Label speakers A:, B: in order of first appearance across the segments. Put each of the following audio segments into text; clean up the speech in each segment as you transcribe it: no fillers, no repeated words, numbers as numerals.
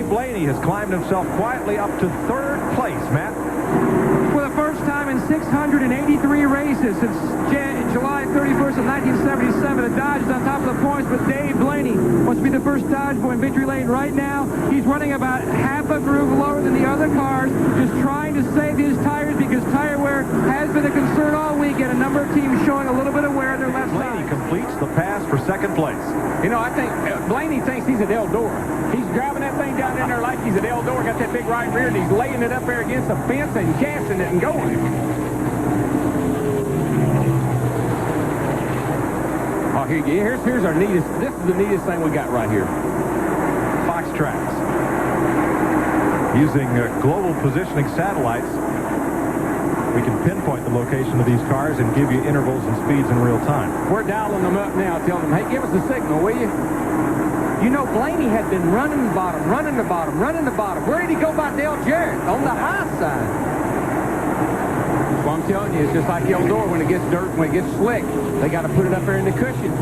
A: Dave Blaney has climbed himself quietly up to third place, Matt.
B: For the first time in 683 races since July 31st of 1977, a Dodge is on top of the points, but Dave Blaney must be the first Dodge boy in victory lane right now. He's running about half a groove lower than the other cars, just trying to save his tires because tire wear has been a concern all weekend. A number of teams showing a little bit of wear on their left side.
A: Blaney completes the pass for second place.
C: You know, I think Blaney thinks he's at Eldora. He's driving that thing down in there like he's at Eldora, got that big right rear, and he's laying it up there against the fence and gassing it and going. Oh, here's our neatest. This is the neatest thing we got right here.
A: Fox Tracks. Using global positioning satellites, we can pinpoint the location of these cars and give you intervals and speeds in real time.
C: We're dialing them up now, telling them, hey, give us a signal, will you? You know, Blaney had been running the bottom, running the bottom, running the bottom. Where did he go by Dale Jarrett? On the high side. Well, I'm telling you, it's just like Eldora when it gets dirt, when it gets slick. They got to put it up there in the cushion.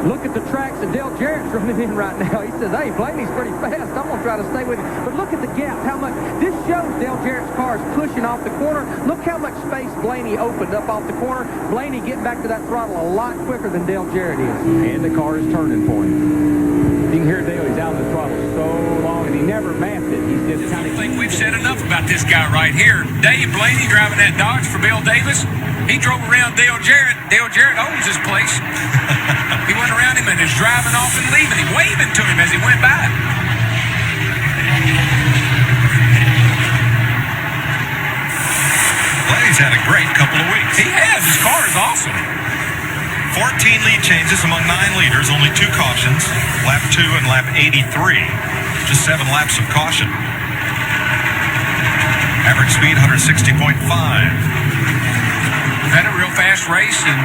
C: Look at the tracks that Dale Jarrett's running in right now. He says, hey, Blaney's pretty fast. I'm going to try to stay with him. But look at the gap. How much. This shows Dale Jarrett's car is pushing off the corner. Look how much space Blaney opened up off the corner. Blaney getting back to that throttle a lot quicker than Dale Jarrett is. And the car is turning for him. You can hear Dale, he's out of the throttle so long, and he never mapped it. He's just kind of...
D: I think we've said enough about this guy right here. Dave Blaney driving that Dodge for Bill Davis. He drove around Dale Jarrett. Dale Jarrett owns this place. He went around him and is driving off and leaving him, waving to him as he went by.
E: Blaney's had a great couple of weeks.
D: He has. His car is awesome.
E: 14 lead changes among 9 leaders, only 2 cautions, lap 2 and lap 83. Just 7 laps of caution. Average speed 160.5.
D: We've had a real fast race, and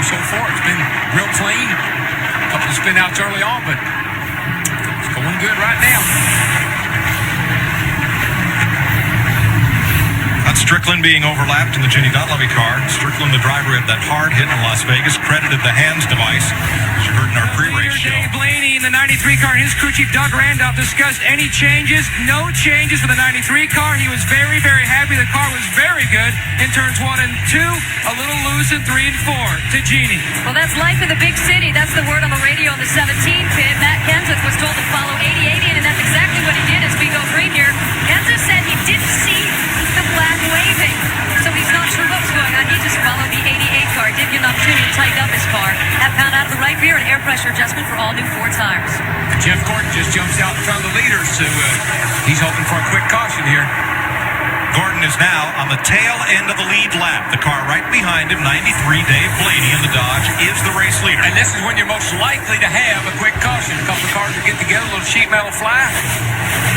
D: so far it's been real clean. A couple of spin outs early on, but it's going good right now.
E: That's Strickland being overlapped in the Jenny Dunleavy car. Strickland, the driver of that hard hit in Las Vegas, credited the hands device, as you heard in our pre-race show.
F: Dave Blaney in the 93 car, and his crew chief Doug Randolph discussed any changes. No changes for the 93 car. He was very, very happy. The car was very good in turns 1 and 2. A little loose in 3 and 4. To Jeannie.
G: Well, that's life in the big city. That's the word on the radio on the 17 pit. Matt Kenseth was told to follow 88 in, and that's exactly what he did as we go green here. Kenseth said he didn't see the flag waving, so he's not sure what's going on. He just followed the 88 car. Did get an opportunity to tighten up his car. That pound out of the right rear and air pressure adjustment for all new Ford tires.
D: And Jeff Gordon just jumps out in front of the leaders, so he's hoping for a quick caution here.
E: Gordon is now on the tail end of the lead lap. The car right behind him, 93, Dave Blaney in the Dodge, is the race leader.
D: And this is when you're most likely to have a quick caution. A couple of cars will get together, a little sheet metal fly.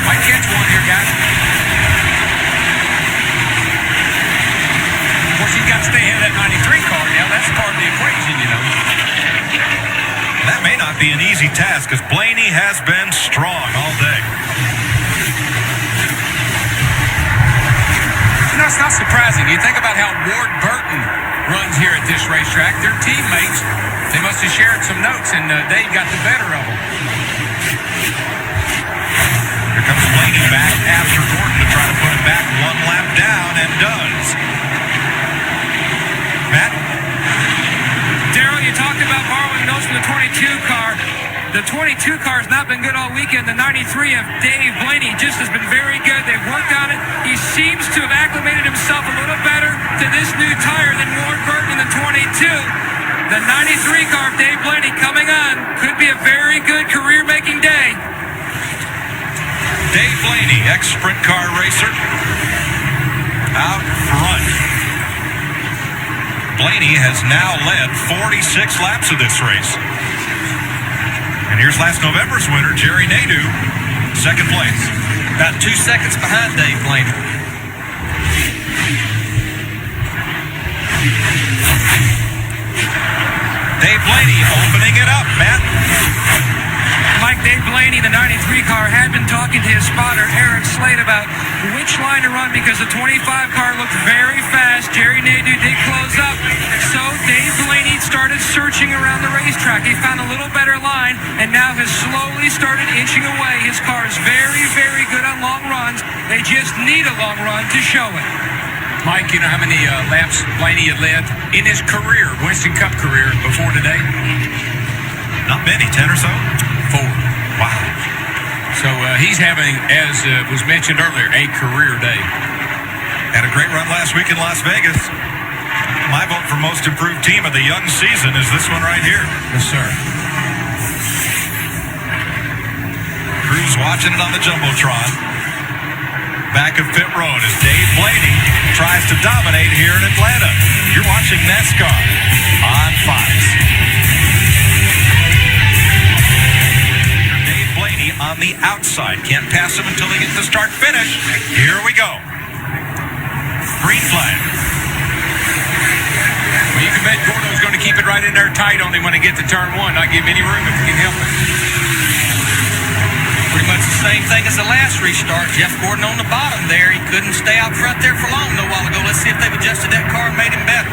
D: Might catch one here, guys. Of course, he's got to stay ahead of that 93 car now. That's part of the equation, you know.
E: That may not be an easy task, because Blaney has been strong all day.
D: You know, it's not surprising. You think about how Ward Burton runs here at this racetrack. Their teammates, they must have shared some notes, and Dave got the better of them.
E: Here comes Blaney back after Gordon to try to put him back 1 lap down, and does. Matt?
F: Darrell, you talked about borrowing notes from the 22 car. The 22 car has not been good all weekend. The 93 of Dave Blaney just has been very good. They've worked on it. He seems to have acclimated himself a little better to this new tire than Ward Burton in the 22. The 93 car of Dave Blaney coming on could be a very good career-making day.
E: Dave Blaney, ex-sprint car racer, out front. Blaney has now led 46 laps of this race. And here's last November's winner, Jerry Nadeau, second place.
H: About 2 seconds behind Dave Blaney.
E: Dave Blaney opening it up, Matt.
F: My Dave Blaney, the 93 car, had been talking to his spotter, Eric Slade, about which line to run because the 25 car looked very fast. Jerry Nadeau did close up. So Dave Blaney started searching around the racetrack. He found a little better line and now has slowly started inching away. His car is very, very good on long runs. They just need a long run to show it.
D: Mike, you know how many laps Blaney had led in his career, Winston Cup career, before today?
E: Not many, 10 or so?
D: 4.
E: Wow.
D: So he's having, as was mentioned earlier, a career day.
E: Had a great run last week in Las Vegas. My vote for most improved team of the young season is this one right here.
D: Yes, sir.
E: Crew's watching it on the Jumbotron. Back of pit road as Dave Blaney tries to dominate here in Atlanta. You're watching NASCAR on Fox. Dave Blaney on the outside. Can't pass him until they get to start-finish. Here we go. Green flag.
D: Well, you can bet Gordo's going to keep it right in there tight on him when they get to turn 1. Not give him any room if he can help it.
H: Pretty much the same thing as the last restart. Jeff Gordon on the bottom there. He couldn't stay out front there for long a while ago. Let's see if they've adjusted that car and made him better.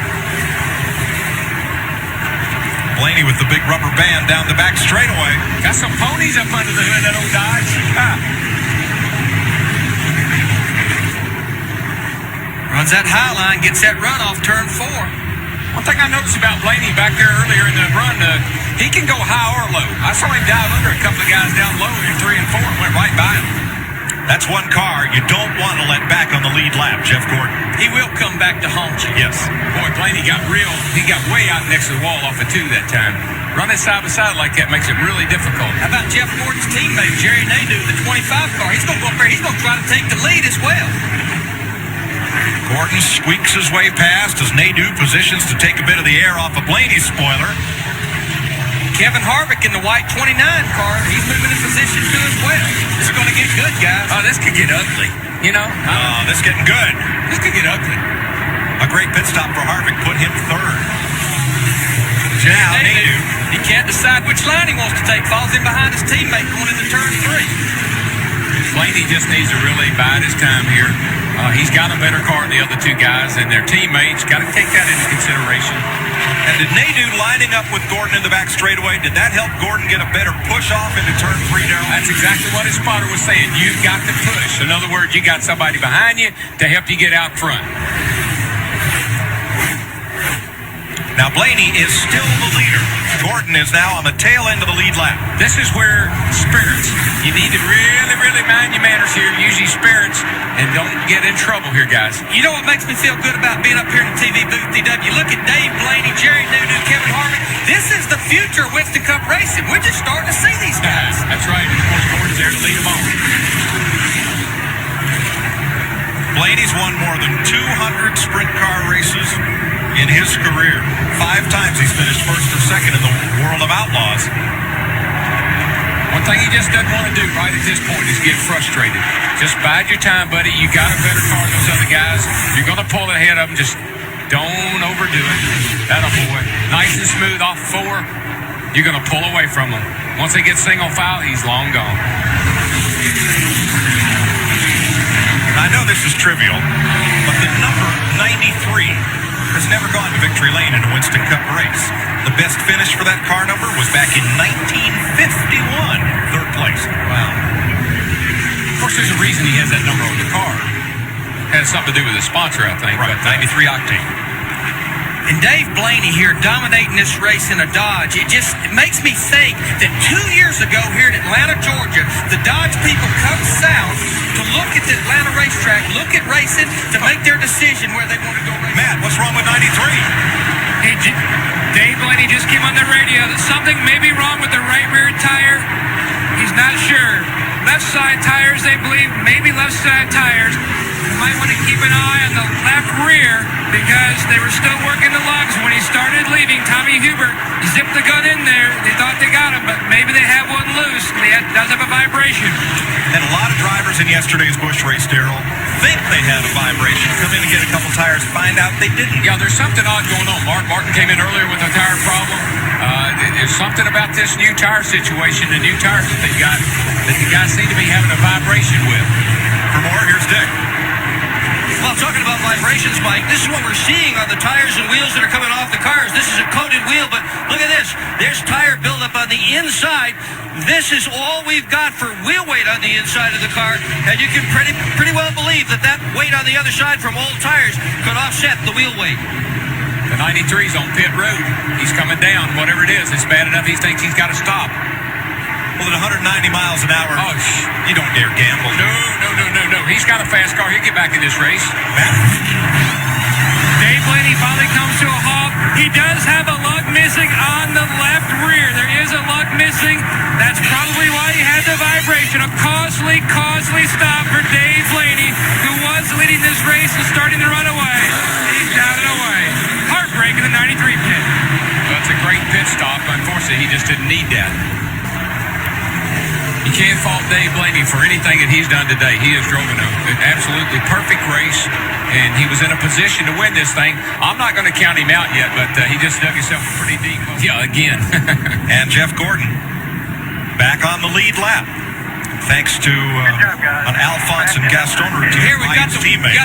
E: Blaney with the big rubber band down the back straightaway.
D: Got some ponies up under the hood of that old Dodge.
H: Runs that high line, gets that run off turn 4.
D: One thing I noticed about Blaney back there earlier in the run, he can go high or low. I saw him dive under a couple of guys down low in 3 and 4 and went right by him.
E: That's one car you don't want to let back on the lead lap, Jeff Gordon.
H: He will come back to haunt you.
E: Yes.
D: Boy, Blaney he got way out next to the wall off of 2 that time. Running side by side like that makes it really difficult.
H: How about Jeff Gordon's teammate, Jerry Nadeau, the 25 car? He's going to go up there. He's going to try to take the lead as well.
E: Gordon squeaks his way past as Nadeau positions to take a bit of the air off of Blaney's spoiler.
H: Kevin Harvick in the white 29 car, he's moving in position too as well. This is going to get good, guys.
D: Oh, this could get ugly. You know?
E: This is getting good.
D: This could get ugly.
E: A great pit stop for Harvick put him 3rd. Now Nadeau.
H: He can't decide which line he wants to take. Falls in behind his teammate going into turn 3.
D: Blaney just needs to really bide his time here. He's got a better car than the other 2 guys, and their teammates got to take that into consideration.
E: And did Nadeau lining up with Gordon in the back straightaway, did that help Gordon get a better push off into turn 3, Darrell?
D: That's exactly what his spotter was saying. You've got to push. In other words, you got somebody behind you to help you get out front.
E: Now Blaney is still the leader. Gordon is now on the tail end of the lead lap.
D: This is where spirits. You need to really, really mind your manners here. Use your spirits and don't get in trouble here, guys.
H: You know what makes me feel good about being up here in the TV booth, DW? Look at Dave Blaney, Jerry Nadeau, Kevin Harvick. This is the future of Winston Cup racing. We're just starting to see these guys.
D: That's right. And of course, Gordon's there to lead them on.
E: Blaney's won more than 200 sprint car races in his career. 5 times he's finished 1st or 2nd in the world of outlaws.
D: One thing he just doesn't want to do right at this point is get frustrated. Just bide your time, buddy. You got a better car than those other guys. You're going to pull ahead of them. Just don't overdo it. That'll boy. Nice and smooth off 4. You're going to pull away from him. Once they get single file, he's long gone.
E: I know this is trivial, but the number 93 has never gone to victory lane in a Winston Cup race. The best finish for that car number was back in 1951, 3rd place.
D: Wow. Of course, there's a reason he has that number on the car. Has something to do with his sponsor, I think.
E: Right, 93 octane.
H: And Dave Blaney here dominating this race in a Dodge. It makes me think that 2 years ago here in Atlanta, Georgia, the Dodge people come south to look at the Atlanta racetrack, look at racing, to make their decision where they want to go racing.
E: Matt, what's wrong with 93?
F: Hey, Dave Blaney just came on the radio that something may be wrong with the right rear tire. He's not sure. Left side tires, they believe, maybe left side tires. you might want to keep an eye on the left rear because they were still working the lugs when he started leaving. Tommy Hubert zipped the gun in there. They thought they got him, but maybe they have one loose. Does have a vibration.
E: And a lot of drivers in yesterday's Busch race, Darrell, think they had a vibration. Come in and get a couple tires, find out they didn't.
D: Yeah, there's something odd going on. Mark Martin came in earlier with a tire problem. There's something about this new tire situation, the new tires that they got, that the guys seem to be having a vibration with.
E: For more, here's Dick.
H: Well, talking about vibrations, Mike, this is what we're seeing on the tires and wheels that are coming off the cars. This is a coated wheel, but look at this. There's tire buildup on the inside. This is all we've got for wheel weight on the inside of the car, and you can pretty well believe that that weight on the other side from old tires could offset the wheel weight.
D: The 93's on pit road. He's coming down. Whatever it is, it's bad enough he thinks he's got to stop.
E: Well, at 190 miles an hour, you don't dare gamble.
D: No. He's got a fast car. He'll get back in this race.
F: Dave Blaney finally comes to a halt. He does have a lug missing on the left rear. There is a lug missing. That's probably why he had the vibration. A costly stop for Dave Blaney, who was leading this race and starting to run away. He's down and away. Heartbreak in the 93 pit.
D: That's a great pit stop. Unfortunately, he just didn't need that. You can't fault Dave Blaney for anything that he's done today. He has driven an absolutely perfect race, and he was in a position to win this thing. I'm not going to count him out yet, but he just dug himself pretty deep. Yeah, again.
E: And Jeff Gordon back on the lead lap, thanks to an Alphonse and Gaston routine.
H: Here we got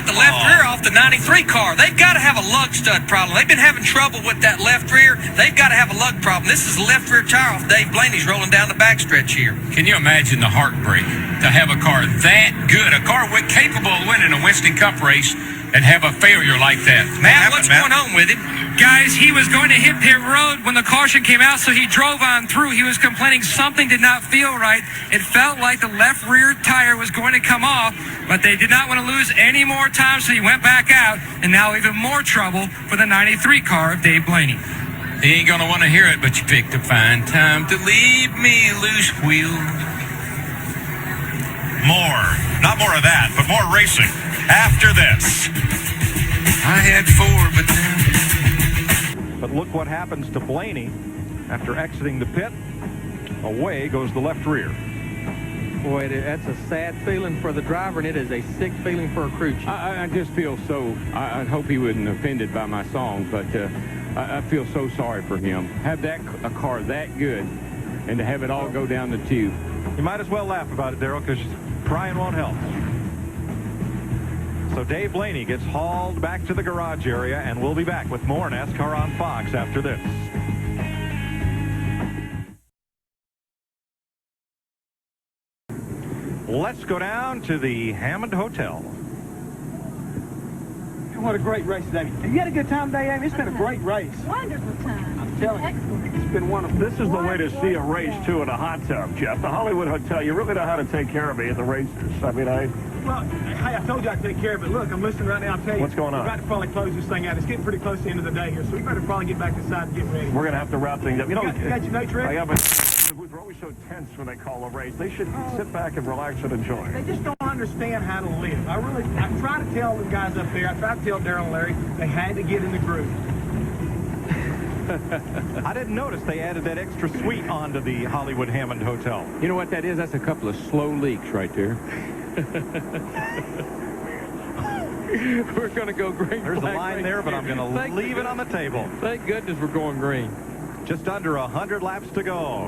H: the left rear off the 93 car. They've got to have a lug stud problem. They've been having trouble with that left rear. They've got to have a lug problem. This is the left rear tire off Dave Blaney's rolling down the backstretch here.
D: Can you imagine the heartbreak to have a car that good, a car capable of winning a Winston Cup race, and have a failure like that?
H: Matt, what's going on with him?
F: Guys, he was going to hit pit road when the caution came out, so he drove on through. He was complaining something did not feel right. It felt like the left rear tire was going to come off, but they did not want to lose any more time, so he went back out, and now even more trouble for the 93 car of Dave Blaney.
D: He ain't going to want to hear it, but you picked a fine time to leave me loose, wheel.
E: Not more of that, but more racing after this.
D: I had four, but
A: But look what happens to Blaney after exiting the pit. Away goes the left rear.
C: Boy, that's a sad feeling for the driver, and it is a sick feeling for a crew chief.
B: I just feel so, I hope he wasn't offended by my song, but I feel so sorry for him. Have a car that good, and to have it all go down the tube.
A: You might as well laugh about it, Darrell, because crying won't help. So Dave Blaney gets hauled back to the garage area, and we'll be back with more NASCAR on Fox after this. Let's go down to the Hammond Hotel.
I: What a great race, Dave. Have you had a good time today, Amy? It's been a great race.
J: Wonderful time.
I: I'm telling you.
J: Excellent.
I: It's been wonderful.
K: This is the way to see a race, too, in a hot tub, Jeff. The Hollywood Hotel, you really know how to take care of me at the races. I mean,
I: Well, hey, I told you I'd take care of it. Look, I'm listening right now. I'll tell you.
K: What's going on?
I: We're about to probably close this thing out. It's getting pretty close to the end of the day here, so we better probably get back inside and get ready.
K: We're going to have to wrap things up. You know,
I: You got your notes ready?
K: Yeah, but we're always so tense when they call a race. They should sit back and relax and enjoy.
I: They just don't understand how to live. I try to tell the guys up there, I try to tell Darrell and Larry, they had to get in the groove.
A: I didn't notice they added that extra suite onto the Hollywood Hammond Hotel.
B: You know what that is? That's a couple of slow leaks right there. We're going to go green.
A: There's a line there, but I'm going to leave it on the table.
B: Thank goodness we're going green.
A: Just under 100 laps to go.